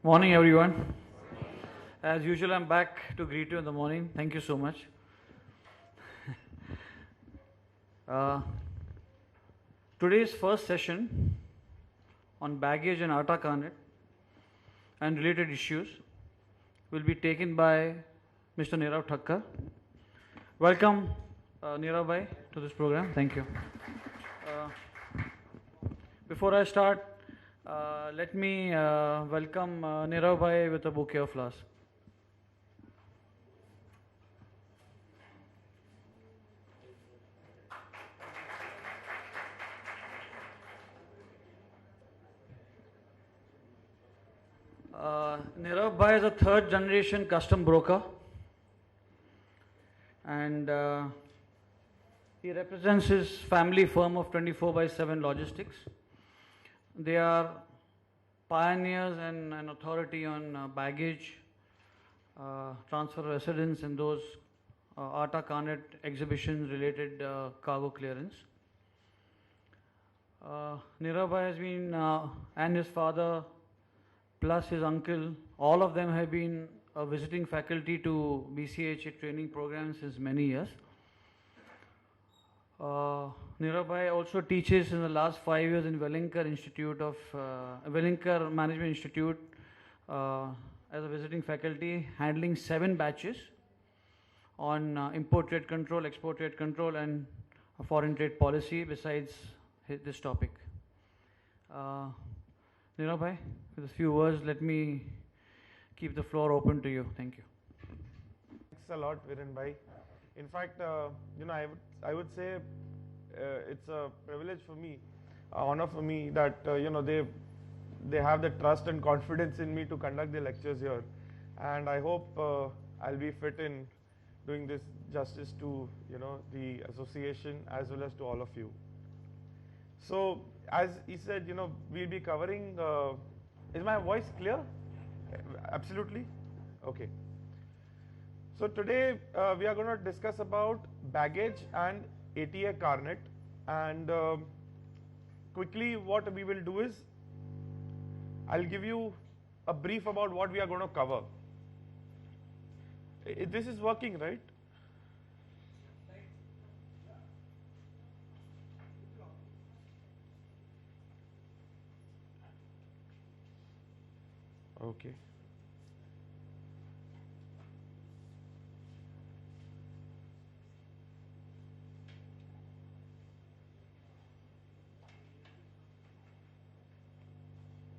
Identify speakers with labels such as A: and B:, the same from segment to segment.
A: Morning, everyone. As usual, I'm back to greet you in the morning. Thank you so much. Today's first session on baggage and ATA Carnet and related issues will be taken by Mr. Nirav Thakkar. Welcome, Nirav bhai, to this program. Thank you. Before I start, let me welcome Nirav bhai with a bouquet of flowers. Nirav bhai is a third generation custom broker, and he represents his family firm of 24/7 logistics. They are pioneers and an authority on baggage, transfer residence, and those ATA Carnet exhibitions related cargo clearance. Nirav bhai has been, and his father, plus his uncle, all of them have been visiting faculty to BCCHA training programs since many years. Nirav bhai also teaches in the last 5 years in Wellingker Management Institute as a visiting faculty, handling 7 batches on import trade control, export trade control, and foreign trade policy besides this topic. Nirav bhai, with a few words, let me keep the floor open to you. Thank you.
B: Thanks a lot, Viren bhai. In fact, I would say it's a privilege for me, honor for me that they have the trust and confidence in me to conduct the lectures here, and I hope I'll be fit in doing this justice to the association as well as to all of you. So, as he said, we'll be covering. Is my voice clear? Absolutely. Okay. So today we are going to discuss about baggage and ATA Carnet, and quickly what we will do is I'll give you a brief about what we are going to cover. This is working, right? Okay.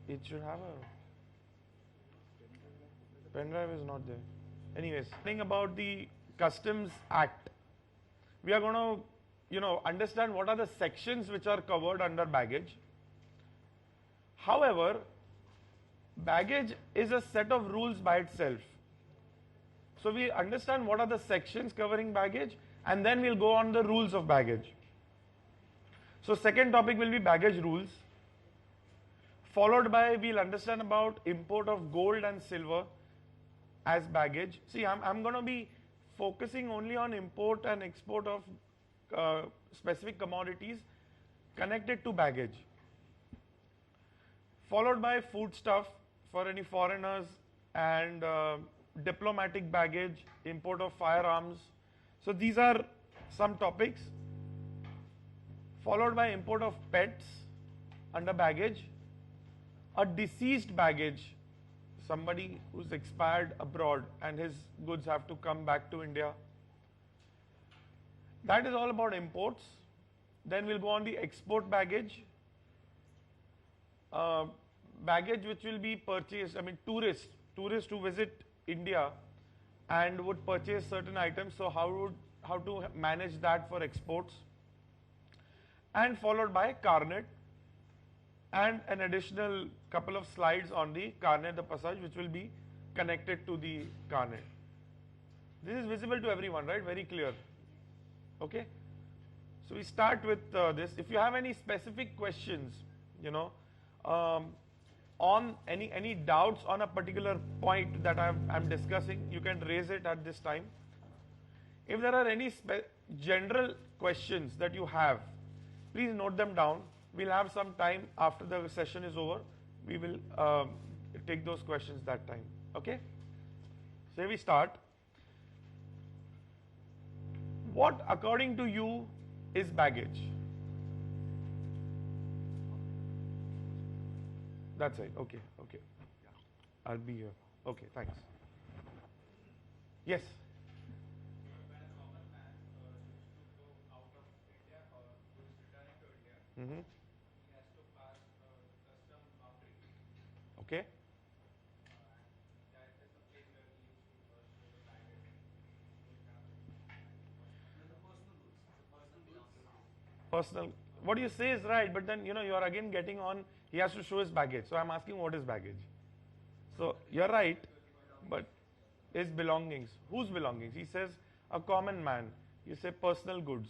B: It should have a pen drive is not there. Anyways, thing about the Customs Act, we are going to understand what are the sections which are covered under baggage. However, baggage is a set of rules by itself. So we understand what are the sections covering baggage, and then we'll go on the rules of baggage. So second topic will be baggage rules, followed by we'll understand about import of gold and silver as baggage. See, I'm going to be focusing only on import and export of specific commodities connected to baggage, followed by foodstuff for any foreigners, and diplomatic baggage, import of firearms. So these are some topics, followed by import of pets under baggage, a deceased baggage, somebody who's expired abroad and his goods have to come back to India. That is all about imports. Then we'll go on the export baggage. Baggage which will be purchased, tourists who visit India and would purchase certain items, so how to manage that for exports, and followed by Carnet, and an additional couple of slides on the Carnet de passage which will be connected to the Carnet. This is visible to everyone, right? Very clear. Okay. So we start with this. If you have any specific questions, on any doubts on a particular point that I'm discussing, you can raise it at this time. If there are any general questions that you have, please note them down. We'll have some time after the session is over. We will take those questions that time. Okay? So here we start. What, according to you, is baggage? That's it. Okay, okay. I'll be here. Okay, thanks. Yes?
C: When a common man used to go out of India or who is returning to India,
B: Mm-hmm.
C: he has to pass the custom boundary.
B: Okay.
C: And that is the place where he used to show the baggage, who is traveling. And the personal goods, the personal belongings.
B: Personal. What you say is right, but then you are again getting on. He has to show his baggage. So I'm asking, what is baggage? So you're right, but his belongings. Whose belongings? He says a common man. You say personal goods.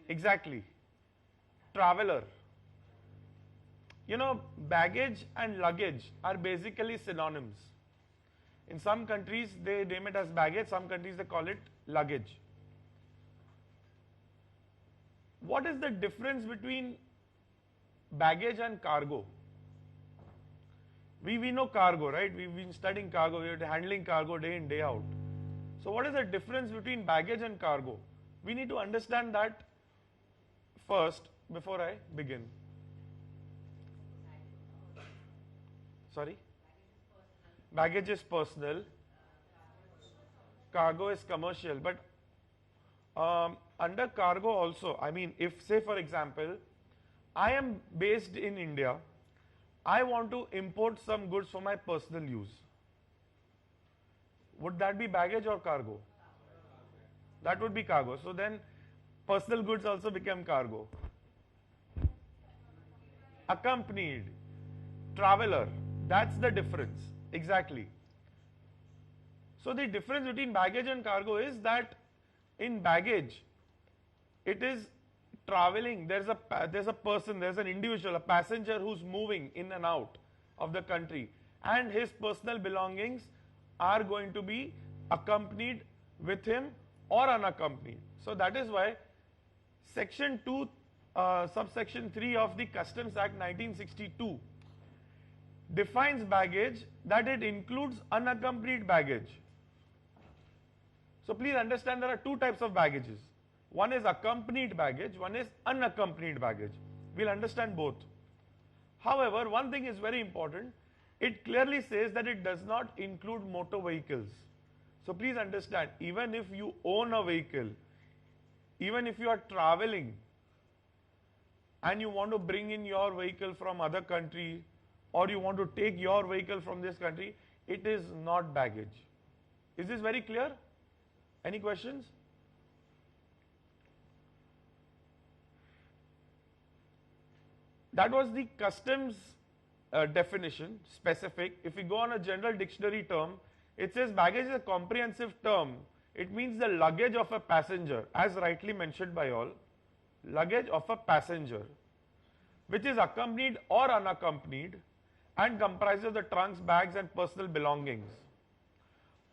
B: Exactly. Traveler. Baggage and luggage are basically synonyms. In some countries, they name it as baggage. Some countries, they call it luggage. What is the difference between baggage and cargo? We know cargo, right? We've been studying cargo. We're handling cargo day in, day out. So what is the difference between baggage and cargo? We need to understand that first before I begin. Sorry? Baggage is personal. Cargo is commercial. But under cargo also, I mean, if say for example, I am based in India, I want to import some goods for my personal use. Would that be baggage or cargo? That would be cargo. So then personal goods also become cargo. Accompanied, traveler, that's the difference. Exactly. So the difference between baggage and cargo is that in baggage, it is traveling. There's a person, there's an individual, a passenger who's moving in and out of the country, and his personal belongings are going to be accompanied with him or unaccompanied. So that is why Section 2, subsection 3 of the Customs Act 1962 defines baggage that it includes unaccompanied baggage. So please understand there are two types of baggages. One is accompanied baggage, one is unaccompanied baggage. We'll understand both. However, one thing is very important. It clearly says that it does not include motor vehicles. So please understand, even if you own a vehicle, even if you are traveling and you want to bring in your vehicle from other country, or you want to take your vehicle from this country, it is not baggage. Is this very clear? Any questions? That was the customs definition, specific. If we go on a general dictionary term, it says baggage is a comprehensive term. It means the luggage of a passenger, as rightly mentioned by all, luggage of a passenger, which is accompanied or unaccompanied and comprises the trunks, bags and personal belongings.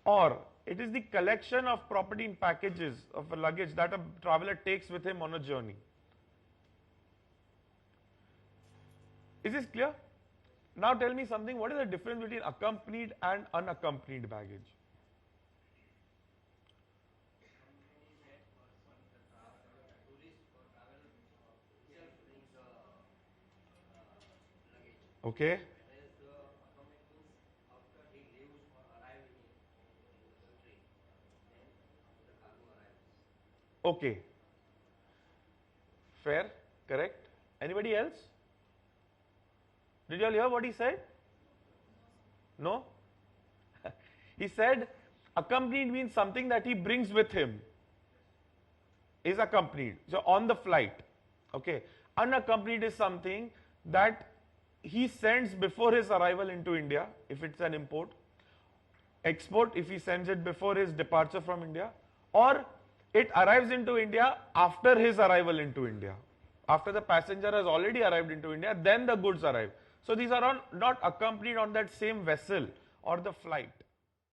B: Or it is the collection of property in packages of a luggage that a traveler takes with him on a journey. Is this clear? Now tell me something, what is the difference between accompanied and unaccompanied baggage? Okay. Okay. Fair, correct. Anybody else? Did you all hear what he said? No? He said accompanied means something that he brings with him is accompanied. So on the flight. Okay. Unaccompanied is something that he sends before his arrival into India, if it's an import. Export, if he sends it before his departure from India. Or it arrives into India after his arrival into India. After the passenger has already arrived into India, then the goods arrive. So these are all not accompanied on that same vessel or the flight.